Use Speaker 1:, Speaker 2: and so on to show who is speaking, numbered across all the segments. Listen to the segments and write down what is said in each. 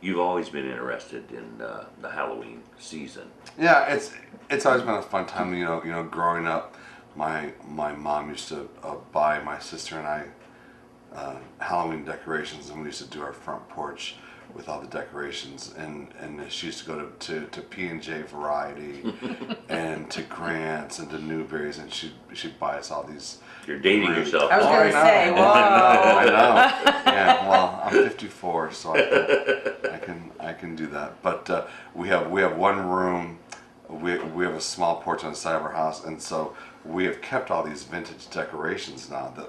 Speaker 1: you've always been interested in the Halloween season.
Speaker 2: Yeah, it's always been a fun time. Growing up, my mom used to buy my sister and I Halloween decorations, and we used to do our front porch with all the decorations, and she used to go to P&J Variety and to Grant's and to Newberry's, and she'd buy us all these.
Speaker 1: You're dating yourself.
Speaker 3: I was going to say, whoa.
Speaker 2: I know. Yeah, well, I'm 54, so I can do that. But we have one room. We have a small porch on the side of our house, and so we have kept all these vintage decorations now that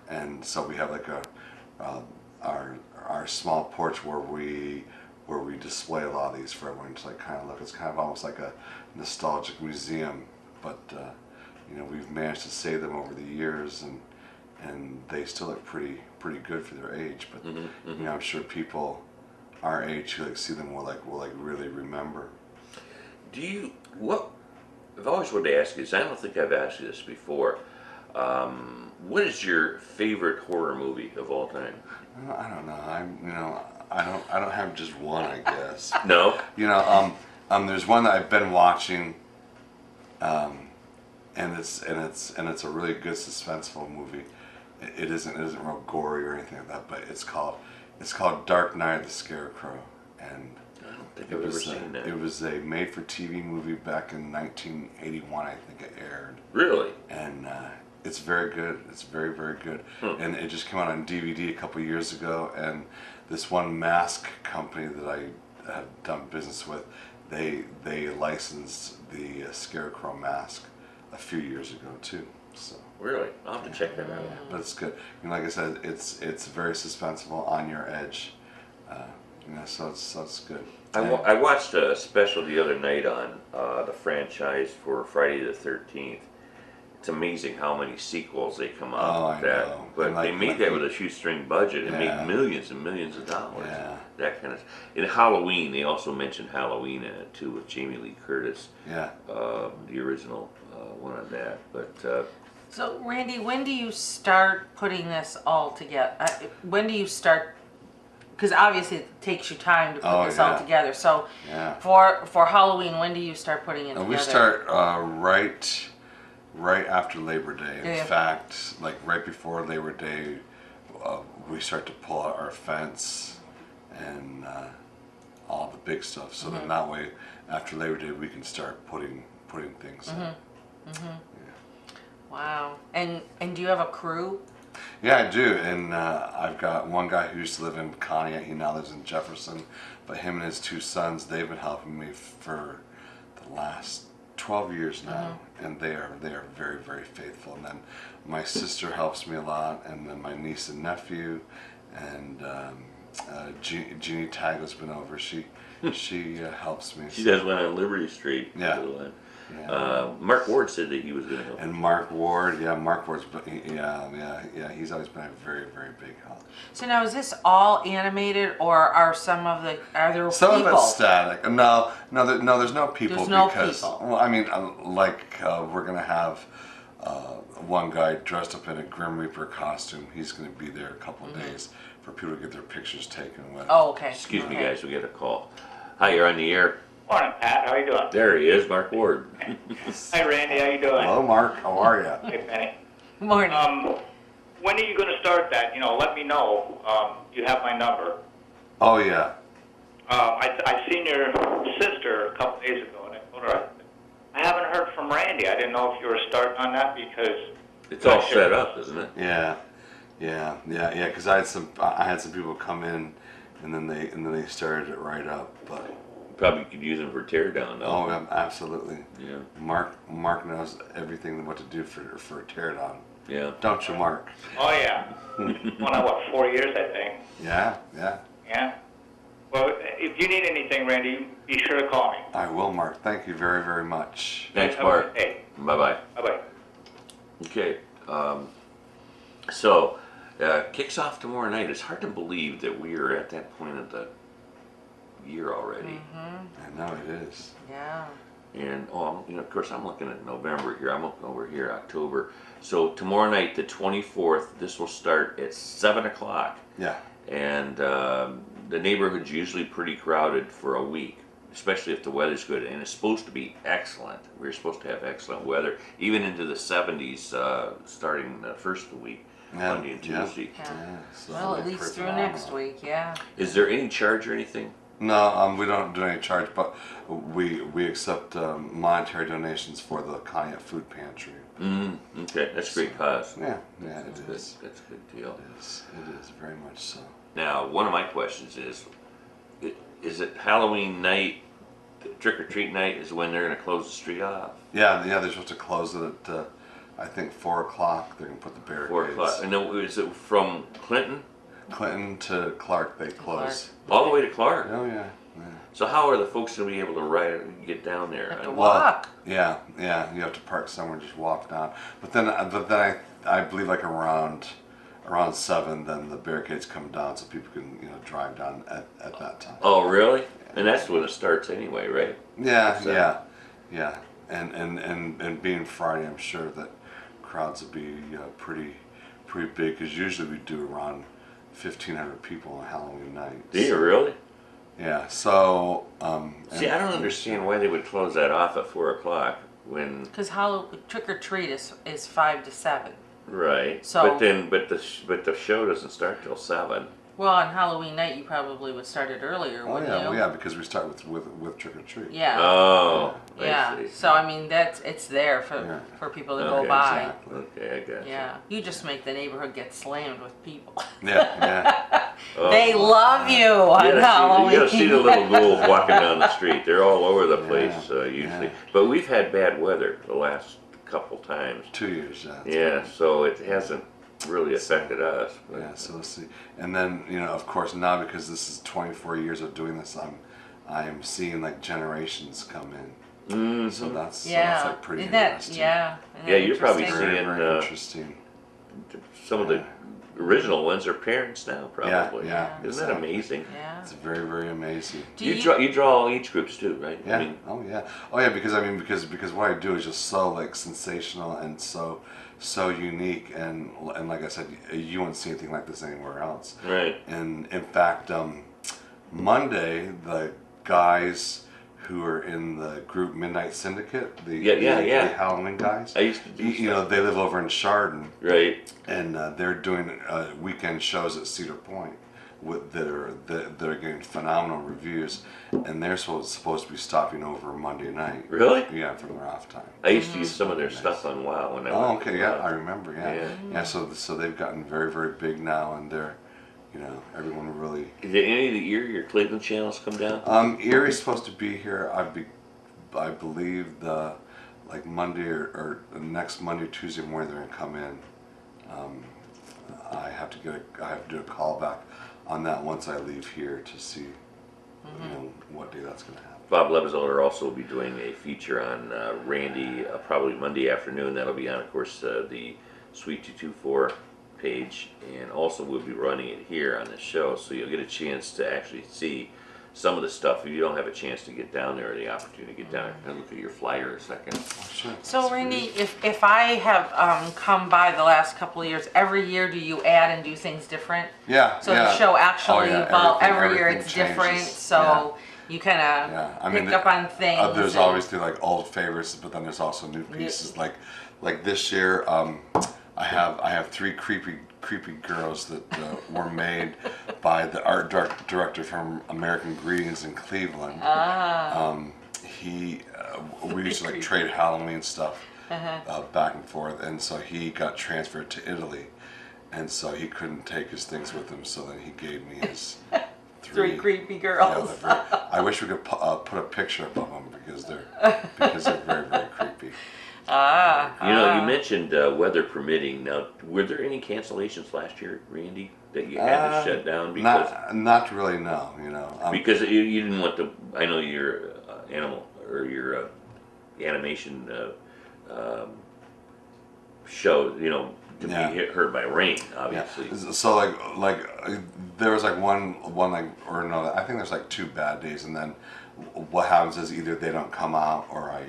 Speaker 2: and so we have like our small porch where we display a lot of these for everyone to like kind of look. It's kind of almost like a nostalgic museum, but we've managed to save them over the years, and they still look pretty good for their age. But I'm sure people our age who like see them will really remember.
Speaker 1: I've always wanted to ask you this. I don't think I've asked you this before. What is your favorite horror movie of all time?
Speaker 2: I don't know. I don't have just one, I guess.
Speaker 1: No.
Speaker 2: There's one that I've been watching, and it's a really good suspenseful movie. It isn't real gory or anything like that, but it's called Dark Night of the Scarecrow, and
Speaker 1: I don't think I've ever seen that.
Speaker 2: It was a made-for-TV movie back in 1981, I think it aired.
Speaker 1: Really?
Speaker 2: And it's very good. It's very, very good. And it just came out on DVD a couple years ago. And this one mask company that I have done business with, they licensed the Scarecrow mask a few years ago too. So
Speaker 1: really, I'll have to check that out.
Speaker 2: Yeah, but it's good. Like I said, it's very suspenseful, on your edge. So it's good.
Speaker 1: I watched a special the other night on the franchise for Friday the 13th. It's amazing how many sequels they come out with that.
Speaker 2: Know.
Speaker 1: But they made that with a shoestring budget and made millions and millions of dollars.
Speaker 2: Yeah.
Speaker 1: That kind of. In Halloween, they also mentioned Halloween in it too with Jamie Lee Curtis.
Speaker 2: Yeah.
Speaker 1: The original one on that, but.
Speaker 3: So Randy, when do you start putting this all together? When do you start? Because obviously it takes you time to put this all together. So for Halloween, when do you start putting it together?
Speaker 2: We start right after Labor Day. In fact, like right before Labor Day, we start to pull out our fence and all the big stuff. So then that way, after Labor Day, we can start putting things in.
Speaker 3: Wow. And do you have a crew?
Speaker 2: Yeah, I do, and I've got one guy who used to live in Conneaut. He now lives in Jefferson, but him and his two sons, they've been helping me for the last 12 years now, and they are very, very faithful. And then my sister helps me a lot, and then my niece and nephew, and Jeannie Tago's been over. She helps me.
Speaker 1: She does one on Liberty Street.
Speaker 2: Yeah.
Speaker 1: Mark Ward said that he was going to help.
Speaker 2: And Mark Ward's, he's always been a very, very big help.
Speaker 3: So now, is this all animated, or are there
Speaker 2: some
Speaker 3: people?
Speaker 2: of it's static? No, there's no people.
Speaker 3: There's no
Speaker 2: because,
Speaker 3: people.
Speaker 2: Well, I mean, we're gonna have one guy dressed up in a Grim Reaper costume. He's gonna be there a couple of days for people to get their pictures taken with.
Speaker 3: Oh, okay.
Speaker 1: Excuse me, guys, we get a call. Hi, you're on the air.
Speaker 4: Morning, Pat. How you doing?
Speaker 1: There he is, Mark Ward.
Speaker 4: Hi, Randy. How you doing?
Speaker 2: Hello, Mark. How are you?
Speaker 4: Hey, Penny.
Speaker 3: Morning.
Speaker 4: When are you going to start that? Let me know. You have my number.
Speaker 2: Oh yeah.
Speaker 4: I seen your sister a couple days ago, and I told her I haven't heard from Randy. I didn't know if you were starting on that because
Speaker 1: it's all set up, isn't it?
Speaker 2: Yeah. Because I had some people come in, and then they started it right up, but.
Speaker 1: Probably could use them for teardown, though.
Speaker 2: Oh, absolutely.
Speaker 1: Yeah.
Speaker 2: Mark knows everything what to do for a teardown.
Speaker 1: Yeah.
Speaker 2: Don't you, Mark?
Speaker 4: Oh yeah. Well, 4 years, I think.
Speaker 2: Yeah.
Speaker 4: Yeah. Well, if you need anything, Randy, be sure to call me.
Speaker 2: I will, Mark. Thank you very, very much.
Speaker 1: Thanks, Mark.
Speaker 4: Hey.
Speaker 1: Bye-bye.
Speaker 4: Bye-bye.
Speaker 1: Okay. So, kicks off tomorrow night. It's hard to believe that we are at that point of the year already.
Speaker 2: I know it is.
Speaker 3: Yeah.
Speaker 1: And of course, I'm looking at November here. I'm looking over here, October. So tomorrow night, the 24th, this will start at 7 o'clock.
Speaker 2: Yeah.
Speaker 1: And the neighborhood's usually pretty crowded for a week, especially if the weather's good, and it's supposed to be excellent. We're supposed to have excellent weather, even into the 70s, starting the first of the week, Monday and Tuesday.
Speaker 2: So
Speaker 3: well, at least through next week, yeah.
Speaker 1: Is there any charge or anything?
Speaker 2: No, we don't do any charge, but we accept monetary donations for the Conneaut Food Pantry.
Speaker 1: Okay, that's a great cause.
Speaker 2: Yeah, it is.
Speaker 1: That's a good deal.
Speaker 2: It is very much so.
Speaker 1: Now, one of my questions is it Halloween night, trick or treat night is when they're going to close the street off?
Speaker 2: Yeah, they're supposed to close it at I think 4 o'clock. They're gonna put the barricades.
Speaker 1: 4 o'clock. And then is it from Clinton?
Speaker 2: Clinton to Clark, they close.
Speaker 1: All the way to Clark?
Speaker 2: Oh yeah.
Speaker 1: So how are the folks going to be able to ride and get down there?
Speaker 3: Have to walk.
Speaker 2: Yeah. You have to park somewhere and just walk down. But then I believe like around 7, then the barricades come down so people can drive down at that time.
Speaker 1: Oh really? And that's when it starts anyway, right?
Speaker 2: Yeah. And being Friday, I'm sure that crowds will be pretty big, because usually we do around 1,500 people on Halloween night.
Speaker 1: Do you really?
Speaker 2: Yeah. So.
Speaker 1: See, I don't understand why they would close that off at 4 o'clock when.
Speaker 3: Because trick or treat is 5 to 7.
Speaker 1: Right.
Speaker 3: So.
Speaker 1: But the show doesn't start till 7.
Speaker 3: Well, on Halloween night, you probably would start it earlier, wouldn't you?
Speaker 2: Well, yeah, because we start with trick or treat.
Speaker 3: Yeah.
Speaker 1: Oh.
Speaker 3: Yeah.
Speaker 1: I see.
Speaker 3: So I mean, it's there for people to go
Speaker 1: Okay,
Speaker 3: by.
Speaker 2: Exactly.
Speaker 1: Okay, I got you.
Speaker 3: Yeah. You just make the neighborhood get slammed with people.
Speaker 2: Yeah.
Speaker 1: Oh.
Speaker 3: They love you on Halloween.
Speaker 1: You gotta see the little ghouls walking down the street. They're all over the place usually.
Speaker 2: Yeah.
Speaker 1: But we've had bad weather the last couple times.
Speaker 2: 2 years.
Speaker 1: Yeah, so it hasn't really affected us. But.
Speaker 2: Yeah, so let's see. And then, of course, now because this is 24 years of doing this, I'm seeing like generations come in.
Speaker 1: Mm-hmm.
Speaker 2: So that's like pretty
Speaker 3: Isn't that,
Speaker 2: interesting.
Speaker 3: yeah.
Speaker 1: Yeah, you're probably
Speaker 3: interesting?
Speaker 1: seeing
Speaker 2: Very interesting.
Speaker 1: some of the original ones are parents now, probably.
Speaker 2: Yeah.
Speaker 1: Isn't that amazing?
Speaker 3: Yeah.
Speaker 2: It's very, very amazing.
Speaker 1: You draw all age groups too, right?
Speaker 2: Yeah.
Speaker 1: I mean,
Speaker 2: oh yeah. Because what I do is just so like sensational and so unique, and like I said, you won't see anything like this anywhere else.
Speaker 1: right.
Speaker 2: And in fact, Monday the guys who are in the group Midnight Syndicate, the Halloween guys.
Speaker 1: I used to do
Speaker 2: they live over in Chardon,
Speaker 1: right.
Speaker 2: and they're doing weekend shows at Cedar Point that are getting phenomenal reviews, and they're supposed to be stopping over Monday night.
Speaker 1: Really?
Speaker 2: Yeah, from their off time.
Speaker 1: I used to use some of their stuff on WoW when I went to WoW.
Speaker 2: I remember. Yeah. So they've gotten very, very big now, and they're, everyone really.
Speaker 1: Did any of the your Cleveland channels come down?
Speaker 2: Erie's supposed to be here. I believe like Monday or next Monday, Tuesday morning they're gonna come in. I have to do a call back on that once I leave here to see, what day that's gonna happen.
Speaker 1: Bob Lebezoller also will be doing a feature on Randy, probably Monday afternoon. That'll be on, of course, the Suite 224 page, and also we'll be running it here on the show, so you'll get a chance to actually see some of the stuff. If you don't have a chance to get down there, or the opportunity to get down there, and look at your flyer a second.
Speaker 2: Sure.
Speaker 3: So Randy, if I have come by the last couple of years, every year do you add and do things different?
Speaker 2: Yeah.
Speaker 3: So the show actually evolves every year.
Speaker 2: Everything
Speaker 3: It's different.
Speaker 2: changes.
Speaker 3: So you kind of pick up on things.
Speaker 2: There's obviously like old favorites, but then there's also new pieces. Like this year, I have 3 creepy girls that were made by the art director from American Greetings in Cleveland. We used to like trade Halloween stuff back and forth, and so he got transferred to Italy, and so he couldn't take his things with him. So then he gave me his
Speaker 3: 3 creepy girls.
Speaker 2: I wish we could put a picture up of them because they're very, very creepy.
Speaker 1: You mentioned weather permitting. Now, were there any cancellations last year, Randy, that you had to shut down because?
Speaker 2: Not really, no.
Speaker 1: Because you didn't want to. I know your animal or your animation show. To be hurt by rain, obviously.
Speaker 2: Yeah. So like there was like one I think there's like 2 bad days, and then what happens is either they don't come out or I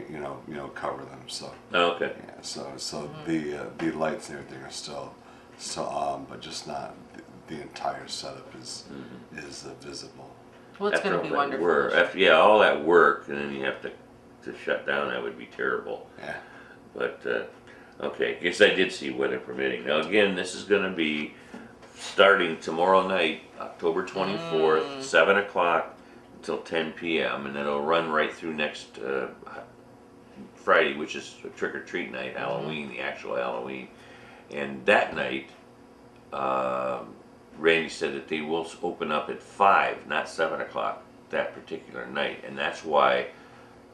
Speaker 2: cover them. So
Speaker 1: okay.
Speaker 2: Yeah. So the lights and everything are still on, but just not the entire setup is visible.
Speaker 3: Well, it's
Speaker 1: After
Speaker 3: going to
Speaker 1: all
Speaker 3: be
Speaker 1: that
Speaker 3: wonderful.
Speaker 1: work, after all that work, and then you have to shut down. That would be terrible.
Speaker 2: Yeah.
Speaker 1: But okay, guess I did see weather permitting. Now again, this is going to be starting tomorrow night, October 24th, 7 o'clock until 10 p.m. and then it'll run right through next Friday, which is trick or treat night, Halloween, the actual Halloween. And that night, Randy said that they will open up at 5, not 7 o'clock that particular night, and that's why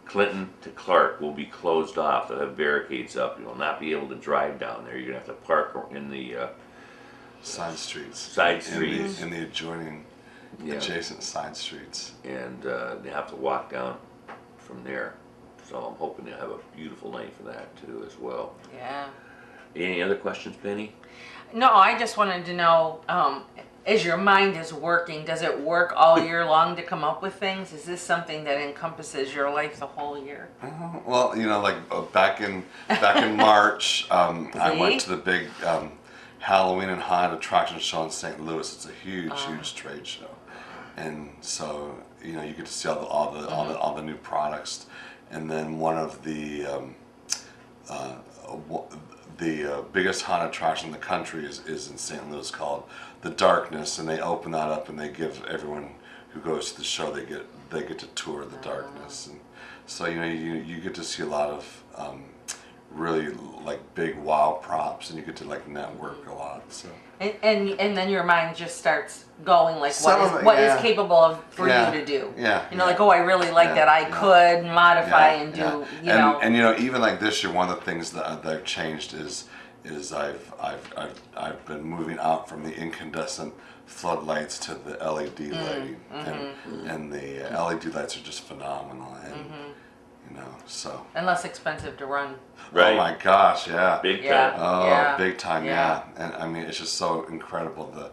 Speaker 1: Clinton to Clark will be closed off. They'll have barricades up. You will not be able to drive down there. You're going to have to park in the
Speaker 2: Side streets.
Speaker 1: Side streets.
Speaker 2: In the adjoining, adjacent side streets.
Speaker 1: And they have to walk down from there. So I'm hoping they'll have a beautiful night for that too as well.
Speaker 3: Yeah.
Speaker 1: Any other questions, Penny?
Speaker 3: No, I just wanted to know, as your mind is working, does it work all year long to come up with things? Is this something that encompasses your life the whole year?
Speaker 2: Well, like back in March, I went to the big Halloween and haunted attraction show in St. Louis. It's a huge trade show, and so you get to see all the new products. And then one of the biggest haunted attraction in the country is in St. Louis, called The Darkness, and they open that up and they give everyone who goes to the show, they get to tour the Darkness, and so you get to see a lot of really like big wow props, and you get to like network a lot. So
Speaker 3: And then your mind just starts going like
Speaker 2: Some
Speaker 3: what
Speaker 2: of
Speaker 3: is
Speaker 2: it,
Speaker 3: what
Speaker 2: yeah.
Speaker 3: is capable of for
Speaker 2: Yeah.
Speaker 3: you to do.
Speaker 2: Yeah,
Speaker 3: Like, oh, I really like that. I could modify and do.
Speaker 2: Yeah.
Speaker 3: You know.
Speaker 2: And even like this year, one of the things that I've changed is I've been moving out from the incandescent floodlights to the LED lighting, and the LED lights are just phenomenal, and so.
Speaker 3: And less expensive to run.
Speaker 1: Right.
Speaker 2: Oh my gosh, yeah.
Speaker 1: Big
Speaker 3: Yeah.
Speaker 1: time.
Speaker 2: Oh,
Speaker 3: Yeah.
Speaker 2: big time,
Speaker 3: Yeah.
Speaker 2: yeah. And I mean, it's just so incredible, the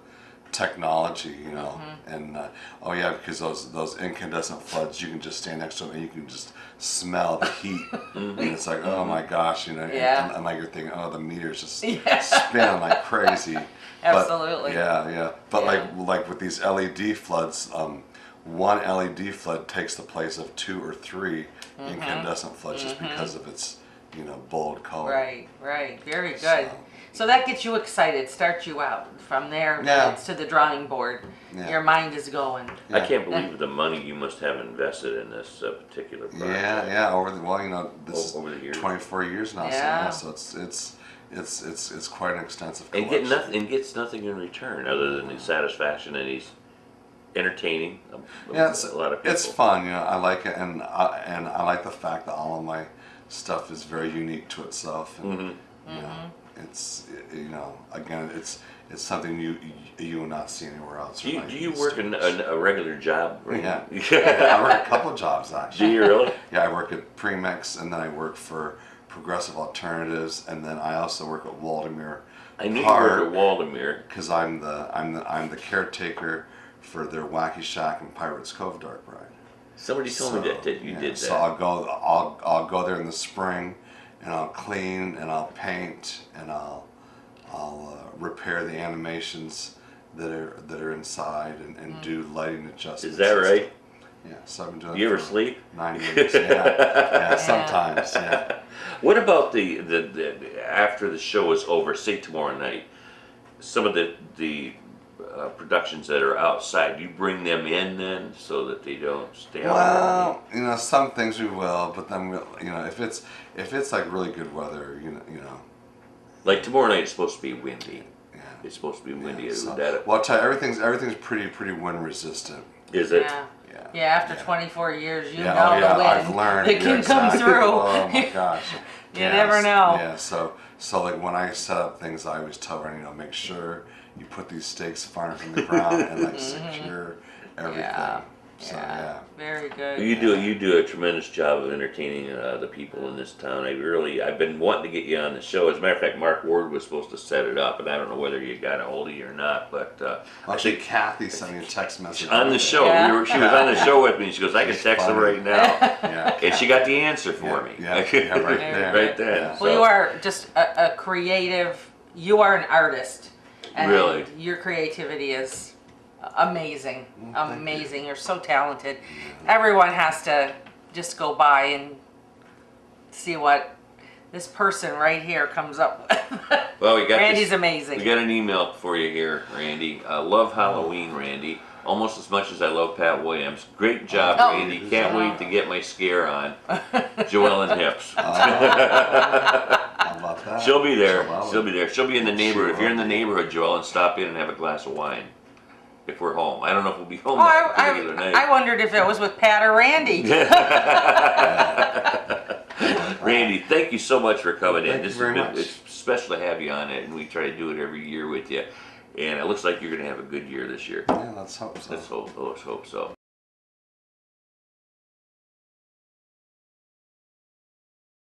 Speaker 2: technology, and because those incandescent floods, you can just stand next to them and you can just smell the heat, and it's like, oh my gosh,
Speaker 3: Yeah.
Speaker 2: and like you're thinking, oh, the meter's just
Speaker 3: Yeah.
Speaker 2: spinning like crazy.
Speaker 3: Absolutely.
Speaker 2: But
Speaker 3: Yeah.
Speaker 2: like with these LED floods, one LED flood takes the place of 2 or 3 incandescent floods just because of its bold color.
Speaker 3: Right. Very good. So that gets you excited, starts you out. From there, it's to the drawing board.
Speaker 2: Yeah.
Speaker 3: Your mind is going.
Speaker 1: I can't believe the money you must have invested in this particular project.
Speaker 2: Yeah. Over this
Speaker 1: Over the
Speaker 2: is
Speaker 1: years.
Speaker 2: 24 years now.
Speaker 3: Yeah.
Speaker 2: So it's quite an extensive
Speaker 1: And
Speaker 2: collection.
Speaker 1: gets nothing in return other than the satisfaction that he's entertaining a lot of people.
Speaker 2: It's fun, I like it, and I like the fact that all of my stuff is very unique to itself, and it's again it's something you will not see anywhere else.
Speaker 1: Do you work a regular job?
Speaker 2: Yeah. I work a couple of jobs actually.
Speaker 1: Do you really?
Speaker 2: Yeah, I work at Premix, and then I work for Progressive Alternatives, and then I also work at Waldemere.
Speaker 1: I knew you worked at Waldemere.
Speaker 2: Because I'm the caretaker for their Wacky Shack and Pirates Cove Dark Ride.
Speaker 1: Somebody told me that you did that.
Speaker 2: So I'll go there in the spring, and I'll clean and I'll paint and I'll repair the animations that are inside and do lighting adjustments.
Speaker 1: Is that right?
Speaker 2: Yeah, so I've been doing.
Speaker 1: Do you
Speaker 2: it
Speaker 1: ever
Speaker 2: for
Speaker 1: sleep?
Speaker 2: 9 years. Yeah, sometimes. Yeah.
Speaker 1: What about the after the show is over, say tomorrow night, some of the productions that are outside, you bring them in then so that they don't stay out?
Speaker 2: Well, some things we will, but then we'll, if it's like really good weather,
Speaker 1: Like tomorrow night, it's supposed to be windy.
Speaker 2: Yeah.
Speaker 1: It's supposed to be windy.
Speaker 2: So, well, I'll tell you, everything's pretty wind resistant.
Speaker 1: Is it?
Speaker 3: Yeah, after 24 years, the wind
Speaker 2: I've learned.
Speaker 3: that can come
Speaker 2: exactly.
Speaker 3: through.
Speaker 2: Oh my gosh.
Speaker 3: You never know.
Speaker 2: Yeah, so like when I set up things, I always tell her, make sure you put these stakes far from the ground and like secure everything.
Speaker 3: Yeah.
Speaker 2: So,
Speaker 3: Very good.
Speaker 1: You do a tremendous job of entertaining the people in this town. I've been wanting to get you on the show. As a matter of fact, Mark Ward was supposed to set it up, and I don't know whether you got a hold of you or not. But
Speaker 2: actually, Kathy sent me a text message
Speaker 1: on the show.
Speaker 3: Yeah.
Speaker 1: She was on the show with me. She goes, "I can text her right now,"
Speaker 2: Yeah,
Speaker 1: and she got the answer for me.
Speaker 2: Yeah, right there.
Speaker 1: Right then.
Speaker 2: Yeah.
Speaker 3: Well, you are just a creative. You are an artist. And
Speaker 1: Really?
Speaker 3: your creativity is amazing.
Speaker 2: Well, thank
Speaker 3: Amazing. You're so talented. Everyone has to just go by and see what this person right here comes up with.
Speaker 1: Well, we got
Speaker 3: Randy's
Speaker 1: this,
Speaker 3: amazing.
Speaker 1: We got an email for you here, Randy. Love Halloween, Randy. Almost as much as I love Pat Williams. Great job,
Speaker 3: Oh.
Speaker 1: Randy. Can't wait to get my scare on. Joellen Hips.
Speaker 2: How about that?
Speaker 1: She'll be there.
Speaker 2: Joellen.
Speaker 1: She'll be there. She'll be in the neighborhood. If you're in the
Speaker 2: Sure.
Speaker 1: neighborhood, Joellen, stop in and have a glass of wine. If we're home. I don't know if we'll be home
Speaker 3: Oh,
Speaker 1: that particular
Speaker 3: I
Speaker 1: night.
Speaker 3: wondered if it was with Pat or Randy.
Speaker 1: Randy, thank you so much for coming in.
Speaker 2: Thank you
Speaker 1: This
Speaker 2: very
Speaker 1: has been,
Speaker 2: much.
Speaker 1: it's special to have you on it, and we try to do it every year with you. And it looks like you're going to have a good year this year.
Speaker 2: Yeah, let's hope so.
Speaker 1: Let's hope so.